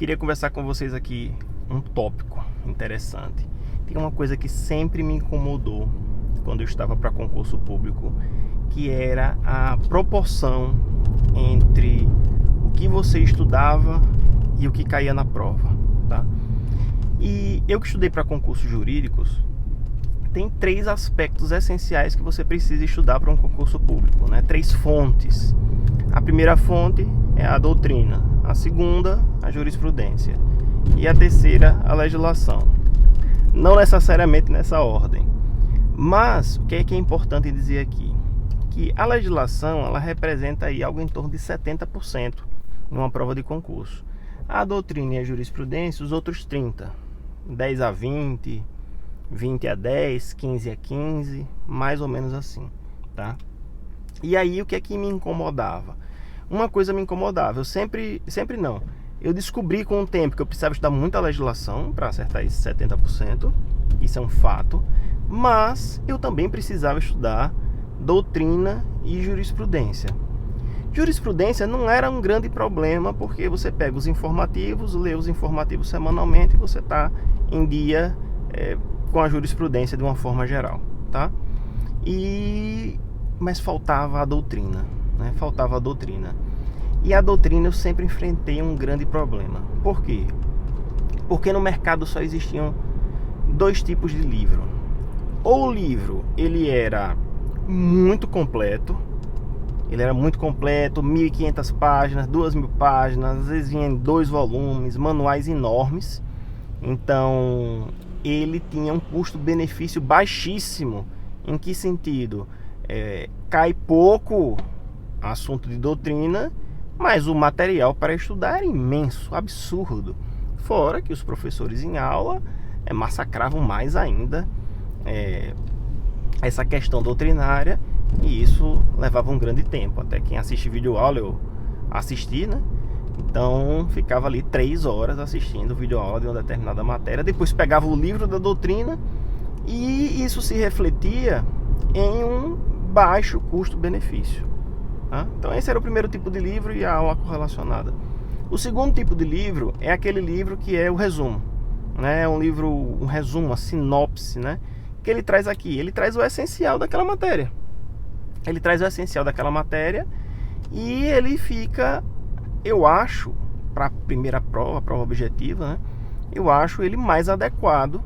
Queria conversar com vocês aqui um tópico interessante. Tem uma coisa que sempre me incomodou quando eu estava para concurso público, que era a proporção entre o que você estudava e o que caía na prova, tá? E eu que estudei para concursos jurídicos, tem 3 aspectos essenciais que você precisa estudar para um concurso público, né? 3 fontes. A primeira fonte é a doutrina, a segunda, a jurisprudência, e a terceira, a legislação. Não necessariamente nessa ordem, mas o que é importante dizer aqui? Que a legislação, ela representa aí algo em torno de 70% numa prova de concurso. A doutrina e a jurisprudência, os outros 30%, 10 a 20, 20 a 10, 15 a 15, mais ou menos assim, tá? E aí o que é que me incomodava? Uma coisa me incomodava, eu descobri com o tempo que eu precisava estudar muita legislação para acertar esses 70%, isso é um fato, mas eu também precisava estudar doutrina e jurisprudência. Jurisprudência não era um grande problema, porque você pega os informativos, lê os informativos semanalmente e você está em dia com a jurisprudência de uma forma geral, tá? Mas faltava a doutrina, né? Faltava a doutrina. E a doutrina eu sempre enfrentei um grande problema. Por quê? Porque no mercado só existiam 2 tipos de livro. Ou o livro, ele era muito completo, 1.500 páginas, 2.000 páginas, às vezes vinha em 2 volumes, manuais enormes. Então, ele tinha um custo-benefício baixíssimo. Em que sentido? Cai pouco assunto de doutrina, mas o material para estudar era imenso, absurdo. Fora que os professores em aula massacravam mais ainda essa questão doutrinária, e isso levava um grande tempo. Até quem assiste videoaula, eu assisti, né? Então ficava ali 3 horas assistindo videoaula de uma determinada matéria, depois pegava o livro da doutrina, e isso se refletia em um baixo custo-benefício, tá? Então esse era o primeiro tipo de livro e a aula correlacionada. O segundo tipo de livro é aquele livro que é o resumo, né? Um resumo, a sinopse, né? Que ele traz aqui, ele traz o essencial daquela matéria. E ele fica, eu acho, para a primeira prova, a prova objetiva, né? Eu acho ele mais adequado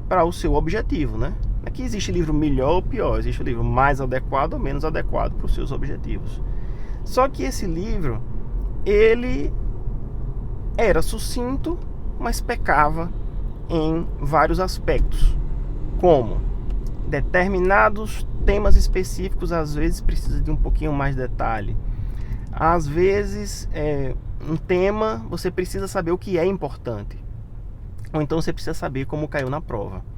para o seu objetivo, né? Aqui existe livro melhor ou pior, existe o livro mais adequado ou menos adequado para os seus objetivos. Só que esse livro, ele era sucinto, mas pecava em vários aspectos, como determinados temas específicos às vezes precisa de um pouquinho mais de detalhe. Às vezes, um tema você precisa saber o que é importante, ou então você precisa saber como caiu na prova.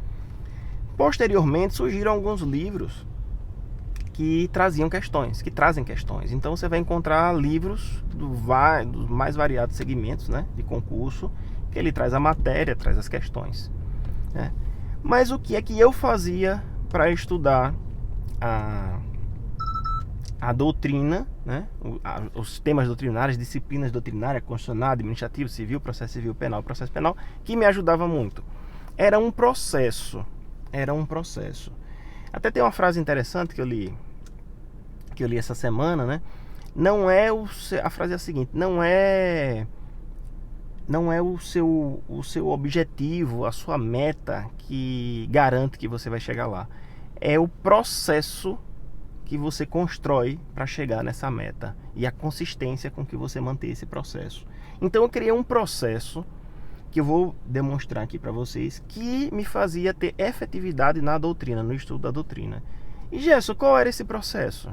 Posteriormente surgiram alguns livros que trazem questões. Então você vai encontrar livros dos mais variados segmentos, né, de concurso, que ele traz a matéria, traz as questões, né? Mas o que é que eu fazia para estudar a doutrina, né? Os temas doutrinários, disciplinas doutrinárias, constitucional, administrativo, civil, processo penal, que me ajudava muito. Era um processo. Até tem uma frase interessante que eu li essa semana, né? A frase é a seguinte: não é o seu objetivo, a sua meta que garante que você vai chegar lá. É o processo que você constrói para chegar nessa meta e a consistência com que você mantém esse processo. Então eu criei um processo que eu vou demonstrar aqui para vocês, que me fazia ter efetividade na doutrina, no estudo da doutrina. E Gerson, qual era esse processo?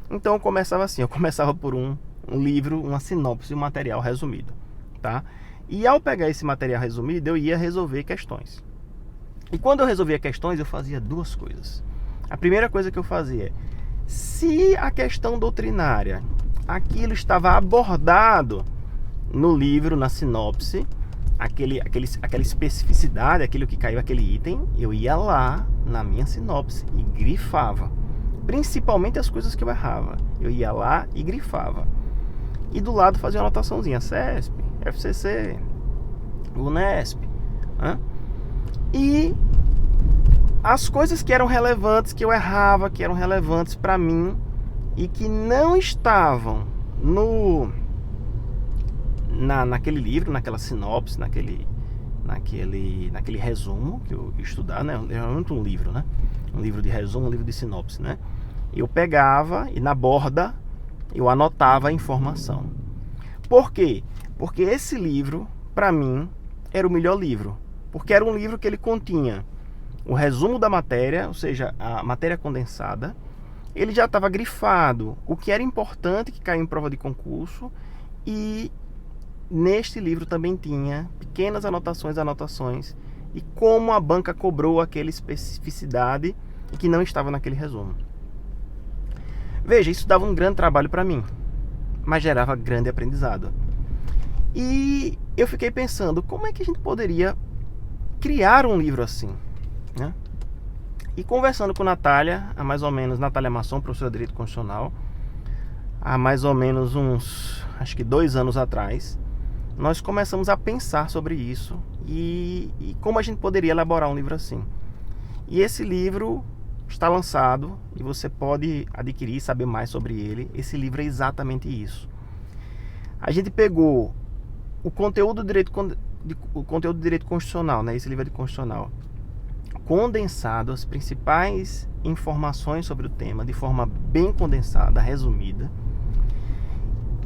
Então eu começava por um livro, uma sinopse, um material resumido, tá? E ao pegar esse material resumido, eu ia resolver questões. E quando eu resolvia questões, eu fazia 2 coisas. A primeira coisa que eu fazia é, se a questão doutrinária, aquilo estava abordado no livro, na sinopse, aquela especificidade, aquilo que caiu, aquele item, eu ia lá na minha sinopse e grifava. Principalmente as coisas que eu errava, eu ia lá e grifava. E do lado fazia uma anotaçãozinha: CESP, FCC, o Unesp, né? E as coisas que eram relevantes, que eu errava, que eram relevantes para mim e que não estavam naquele livro, naquela sinopse, naquele resumo que eu ia estudar, né? É muito um livro, né? Um livro de resumo, um livro de sinopse, né? Eu pegava e na borda eu anotava a informação. Por quê? Porque esse livro, para mim, era o melhor livro. Porque era um livro que ele continha o resumo da matéria, ou seja, a matéria condensada. Ele já estava grifado o que era importante que caiu em prova de concurso, e neste livro também tinha pequenas anotações e como a banca cobrou aquela especificidade e que não estava naquele resumo. Veja, isso dava um grande trabalho para mim, mas gerava grande aprendizado. E eu fiquei pensando, como é que a gente poderia criar um livro assim, né? E conversando com Natália, Natália Masson, professora de Direito Constitucional, há mais ou menos acho que 2 anos atrás, nós começamos a pensar sobre isso e como a gente poderia elaborar um livro assim. E esse livro está lançado e você pode adquirir e saber mais sobre ele. Esse livro é exatamente isso. A gente pegou o conteúdo do direito constitucional, né? Esse livro é de constitucional, condensado as principais informações sobre o tema de forma bem condensada, resumida.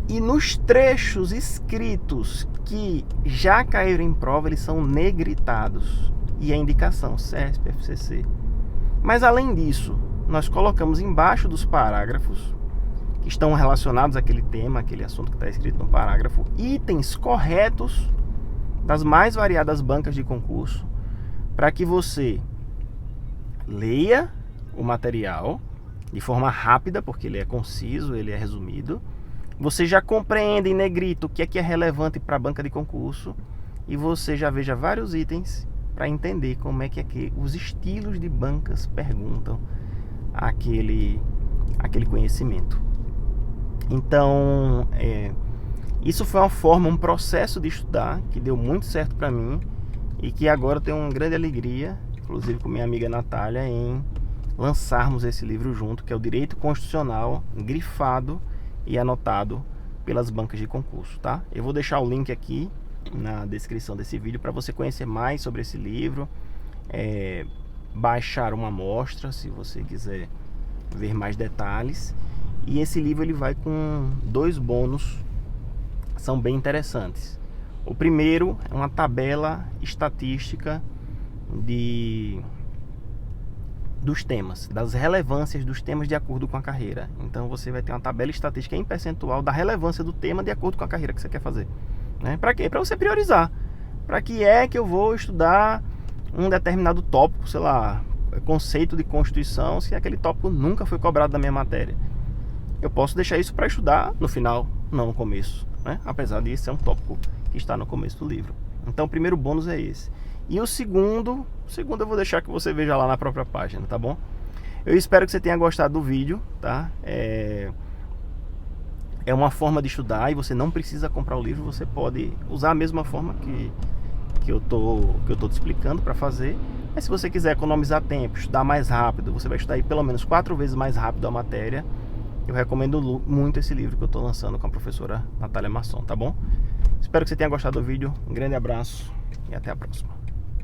E nos trechos escritos que já caíram em prova, eles são negritados. E a indicação CESP, FCC. Mas além disso, nós colocamos embaixo dos parágrafos que estão relacionados àquele tema, aquele assunto que está escrito no parágrafo, itens corretos das mais variadas bancas de concurso, para que você leia o material de forma rápida, porque ele é conciso, ele é resumido. Você já compreende em negrito o que é relevante para a banca de concurso e você já veja vários itens para entender como é que os estilos de bancas perguntam aquele conhecimento. Então, isso foi uma forma, um processo de estudar que deu muito certo para mim e que agora eu tenho uma grande alegria, inclusive com minha amiga Natália, em lançarmos esse livro junto, que é o Direito Constitucional, grifado e anotado pelas bancas de concurso, tá? Eu vou deixar o link aqui na descrição desse vídeo para você conhecer mais sobre esse livro, baixar uma amostra se você quiser ver mais detalhes. E esse livro ele vai com 2 bônus, são bem interessantes. O primeiro é uma tabela estatística dos temas, das relevâncias dos temas de acordo com a carreira. Então você vai ter uma tabela estatística em percentual da relevância do tema de acordo com a carreira que você quer fazer, né? Para quê? Para você priorizar. Para que é que eu vou estudar um determinado tópico, sei lá, conceito de Constituição, se aquele tópico nunca foi cobrado da minha matéria? Eu posso deixar isso para estudar no final, não no começo, né? Apesar de ser um tópico que está no começo do livro. Então o primeiro bônus é esse. E o segundo eu vou deixar que você veja lá na própria página, tá bom? Eu espero que você tenha gostado do vídeo, tá? É uma forma de estudar e você não precisa comprar o livro, você pode usar a mesma forma que eu tô te explicando para fazer. Mas se você quiser economizar tempo, estudar mais rápido, você vai estudar aí pelo menos 4 vezes mais rápido a matéria. Eu recomendo muito esse livro que eu estou lançando com a professora Natália Masson, tá bom? Espero que você tenha gostado do vídeo. Um grande abraço e até a próxima.